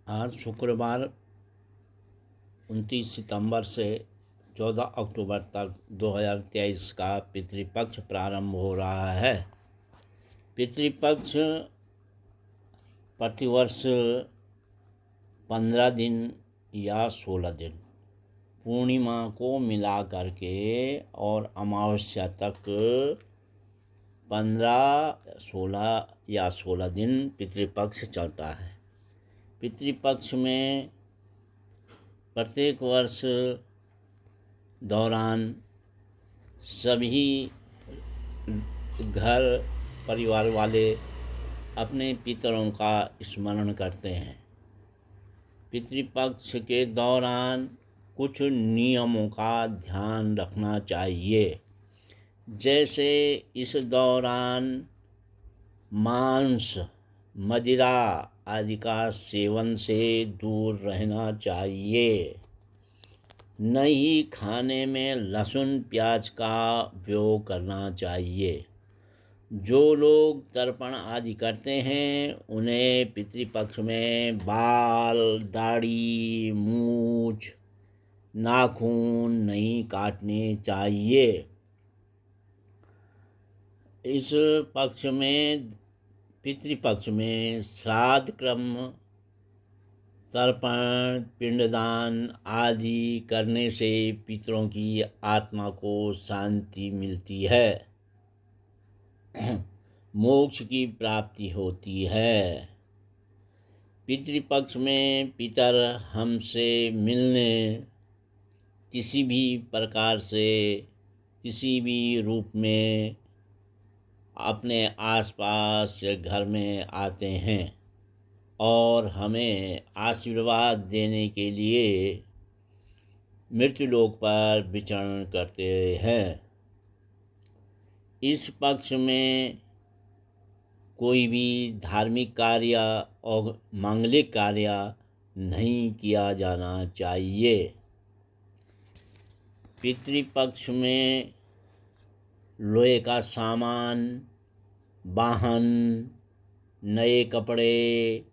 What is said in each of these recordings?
आज शुक्रवार 29 सितंबर से 14 अक्टूबर तक 2023 का पितृपक्ष प्रारंभ हो रहा है। पितृपक्ष प्रतिवर्ष 15 दिन या 16 दिन पूर्णिमा को मिला करके और अमावस्या तक 15, 16 या 16 दिन पितृपक्ष चलता है। पितृपक्ष में प्रत्येक वर्ष दौरान सभी घर परिवार वाले अपने पितरों का स्मरण करते हैं। पितृपक्ष के दौरान कुछ नियमों का ध्यान रखना चाहिए, जैसे इस दौरान मांस, मदिरा आदि का सेवन से दूर रहना चाहिए। न ही खाने में लहसुन प्याज का उपयोग करना चाहिए। जो लोग तर्पण आदि करते हैं उन्हें पितृपक्ष में बाल, दाढ़ी, मूछ, नाखून नहीं काटने चाहिए। इस पक्ष में पितृपक्ष में श्राद्ध कर्म, तर्पण, पिंडदान आदि करने से पितरों की आत्मा को शांति मिलती है, मोक्ष की प्राप्ति होती है। पितृपक्ष में पितर हमसे मिलने किसी भी प्रकार से, किसी भी रूप में अपने आसपास या घर में आते हैं और हमें आशीर्वाद देने के लिए मृत्युलोक पर विचरण करते हैं। इस पक्ष में कोई भी धार्मिक कार्य और मांगलिक कार्य नहीं किया जाना चाहिए। पितृपक्ष में लोहे का सामान, वाहन, नए कपड़े,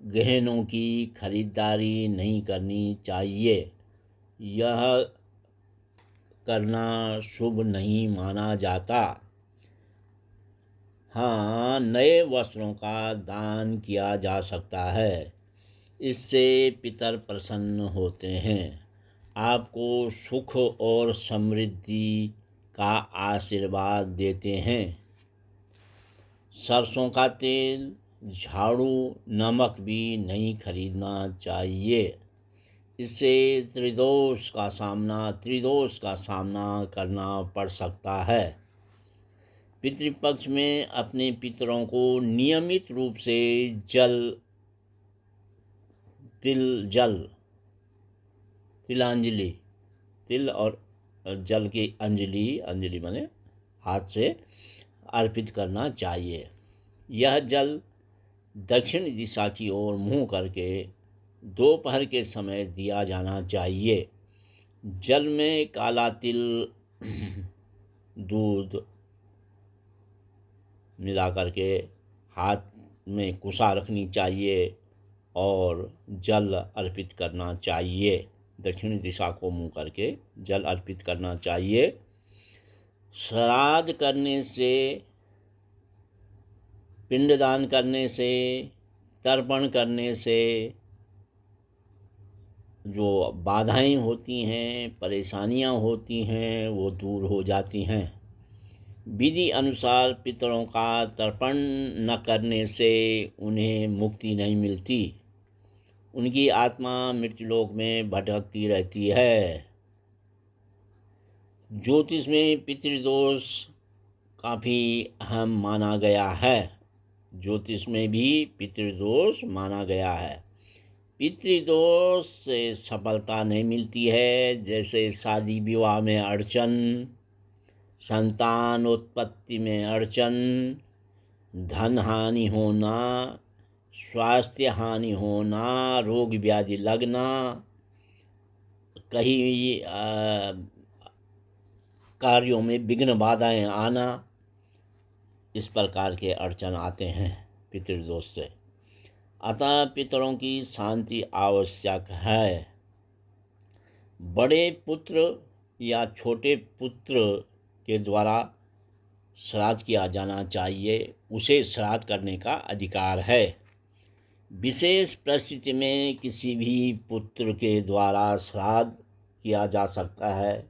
गहनों की खरीदारी नहीं करनी चाहिए। यह करना शुभ नहीं माना जाता। हाँ, नए वस्त्रों का दान किया जा सकता है, इससे पितर प्रसन्न होते हैं, आपको सुख और समृद्धि का आशीर्वाद देते हैं। सरसों का तेल, झाड़ू, नमक भी नहीं खरीदना चाहिए, इससे त्रिदोष का सामना करना पड़ सकता है। पितृपक्ष में अपने पितरों को नियमित रूप से तिलांजलि, तिल और जल की अंजलि माने हाथ से अर्पित करना चाहिए। यह जल दक्षिण दिशा की ओर मुँह करके दोपहर के समय दिया जाना चाहिए। जल में काला तिल, दूध मिला करके हाथ में कुशा रखनी चाहिए और जल अर्पित करना चाहिए। दक्षिण दिशा को मुँह करके जल अर्पित करना चाहिए। श्राद्ध करने से, पिंडदान करने से, तर्पण करने से जो बाधाएं होती हैं, परेशानियां होती हैं, वो दूर हो जाती हैं। विधि अनुसार पितरों का तर्पण न करने से उन्हें मुक्ति नहीं मिलती, उनकी आत्मा मृत्युलोक में भटकती रहती है। ज्योतिष में पितृदोष काफ़ी अहम माना गया है। ज्योतिष में भी पितृदोष माना गया है। पितृदोष से सफलता नहीं मिलती है, जैसे शादी विवाह में अड़चन, संतान उत्पत्ति में अड़चन, धन हानि होना, स्वास्थ्य हानि होना, रोग व्याधि लगना, कहीं कार्यों में विघ्न बाधाएं आना, इस प्रकार के अड़चन आते हैं पितृदोष से। अतः पितरों की शांति आवश्यक है। बड़े पुत्र या छोटे पुत्र के द्वारा श्राद्ध किया जाना चाहिए, उसे श्राद्ध करने का अधिकार है। विशेष परिस्थिति में किसी भी पुत्र के द्वारा श्राद्ध किया जा सकता है,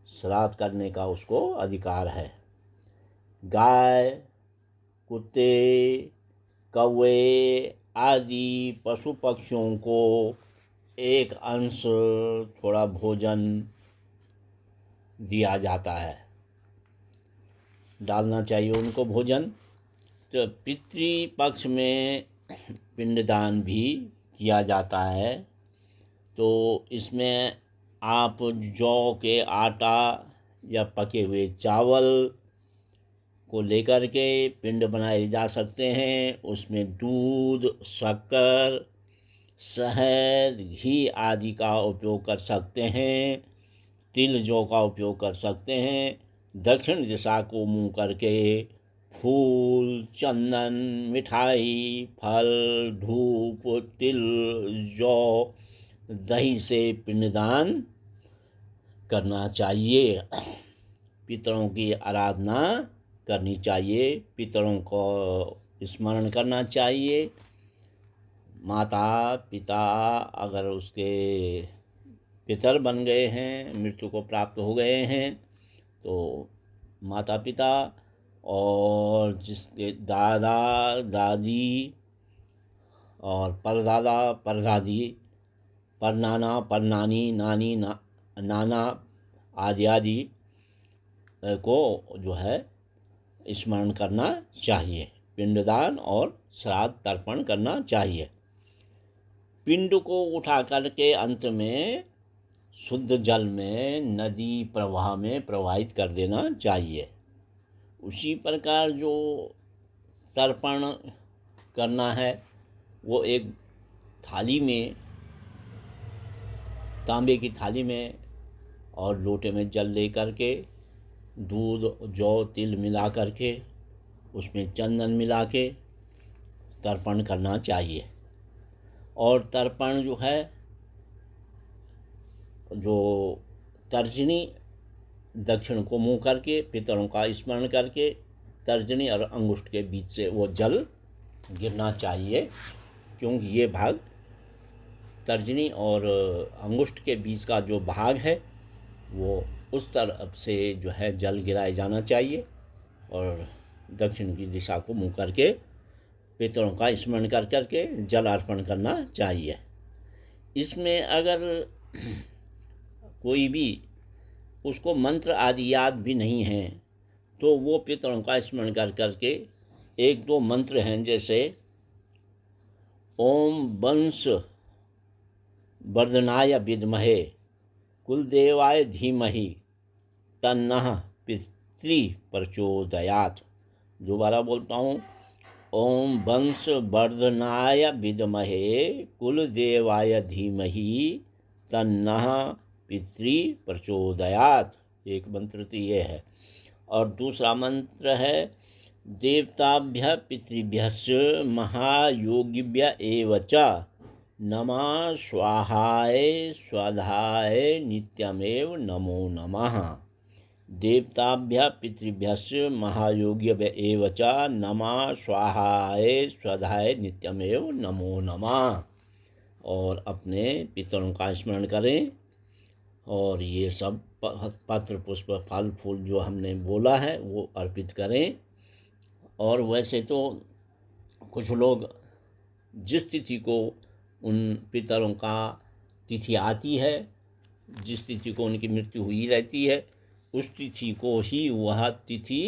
श्राद्ध करने का उसको अधिकार है। गाय, कुत्ते, कौवे आदि पशु पक्षियों को एक अंश थोड़ा भोजन दिया जाता है, डालना चाहिए उनको भोजन। तो पितृपक्ष में पिंडदान भी किया जाता है। तो इसमें आप जौ के आटा या पके हुए चावल को लेकर के पिंड बनाए जा सकते हैं। उसमें दूध, शक्कर, शहद, घी आदि का उपयोग कर सकते हैं। तिल जौ का उपयोग कर सकते हैं। दक्षिण दिशा को मुँह करके फूल, चंदन, मिठाई, फल, धूप, तिल, जौ, दही से पिंडदान करना चाहिए। पितरों की आराधना करनी चाहिए, पितरों को स्मरण करना चाहिए। माता पिता अगर उसके पितर बन गए हैं, मृत्यु को प्राप्त हो गए हैं, तो माता पिता और जिसके दादा दादी और परदादा परदादी, परनाना परनानी, नानी नाना आदि आदि को जो है स्मरण करना चाहिए। पिंडदान और श्राद्ध तर्पण करना चाहिए। पिंड को उठा करके अंत में शुद्ध जल में नदी प्रवाह में प्रवाहित कर देना चाहिए। उसी प्रकार जो तर्पण करना है वो एक थाली में, तांबे की थाली में और लोटे में जल ले करके दूध, जौ, तिल मिला करके उसमें चंदन मिला के तर्पण करना चाहिए। और तर्पण जो है, जो तर्जनी दक्षिण को मुँह करके पितरों का स्मरण करके तर्जनी और अंगुष्ठ के बीच से वो जल गिरना चाहिए, क्योंकि ये भाग तर्जनी और अंगुष्ठ के बीच का जो भाग है वो उस तरफ से जो है जल गिराया जाना चाहिए और दक्षिण की दिशा को मुँह करके पितरों का स्मरण कर करके जल अर्पण करना चाहिए। इसमें अगर कोई भी उसको मंत्र आदि याद भी नहीं है तो वो पितरों का स्मरण कर करके एक दो मंत्र हैं, जैसे ओम वंश वर्धनाय विद्महे कुलदेवाय धीमहि तन्नः पितृ प्रचोदयात्। दोबारा बोलता हूँ, ओम वंश वर्धनाय विद्महे कुलदेवाय धीमहि तन्नः पितृ प्रचोदयात्। एक मंत्र तो ये है। और दूसरा मंत्र है देवताभ्य पितृभ्यश्च महायोगिभ्य एव च नमः स्वाहाय स्वधाय नित्यमेव नमो नमः। देवताभ्य पितृभ्यश्च महायोगिभ्य एव च नमः स्वाहाय स्वधाय नित्यमेव नमो नमः। और अपने पितरों का स्मरण करें और ये सब पत्र पुष्प फल फूल जो हमने बोला है वो अर्पित करें। और वैसे तो कुछ लोग जिस तिथि को उन पितरों का तिथि आती है, जिस तिथि को उनकी मृत्यु हुई रहती है, उस तिथि को ही वह तिथि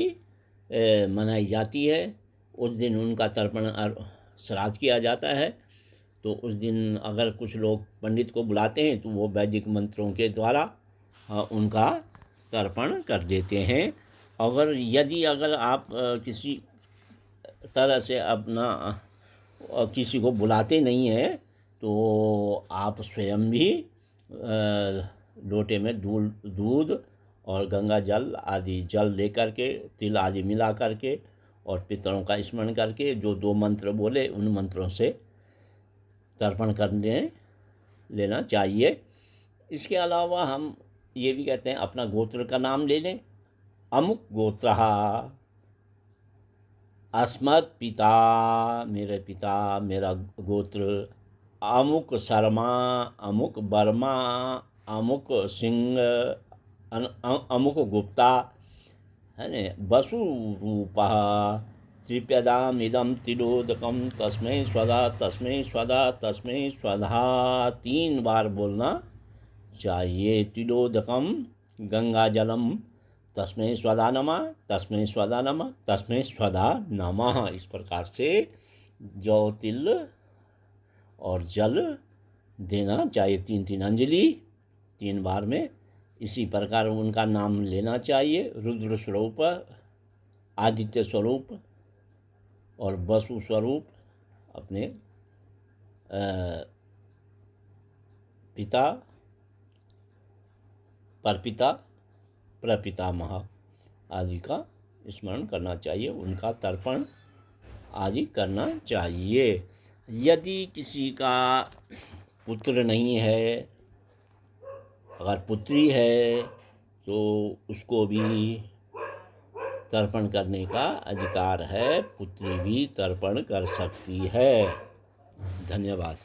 मनाई जाती है। उस दिन उनका तर्पण श्राद्ध किया जाता है। तो उस दिन अगर कुछ लोग पंडित को बुलाते हैं तो वो वैदिक मंत्रों के द्वारा उनका तर्पण कर देते हैं। अगर आप किसी तरह से अपना किसी को बुलाते नहीं हैं तो आप स्वयं भी लोटे में दूध और गंगा जल आदि जल दे करके तिल आदि मिला करके और पितरों का स्मरण करके जो दो मंत्र बोले उन मंत्रों से तर्पण करने लेना चाहिए। इसके अलावा हम ये भी कहते हैं अपना गोत्र का नाम ले लें। अमुक गोत्रः, अस्मत् पिता, मेरे पिता, मेरा गोत्र, अमुक शर्मा, अमुक वर्मा, अमुक सिंह, अमुक गुप्ता, है न। वसुरूपः त्रिप्यदामिदं तिलोदकं तस्मै स्वधा तस्मै स्वधा तस्मै स्वधा 3 बार बोलना चाहिए। तिलोदकम गंगा जलम तस्मै स्वधा नमः, तस्मै स्वधा नमः, तस्मै स्वधा नमः। इस प्रकार से जौ तिल और जल देना चाहिए, 3-3 अंजलि 3 बार में। इसी प्रकार उनका नाम लेना चाहिए। रुद्र स्वरूप, आदित्य स्वरूप और वसु स्वरूप अपने पिता, परपिता, प्रपितामह आदि का स्मरण करना चाहिए, उनका तर्पण आदि करना चाहिए। यदि किसी का पुत्र नहीं है, अगर पुत्री है तो उसको भी तर्पण करने का अधिकार है, पुत्री भी तर्पण कर सकती है। धन्यवाद।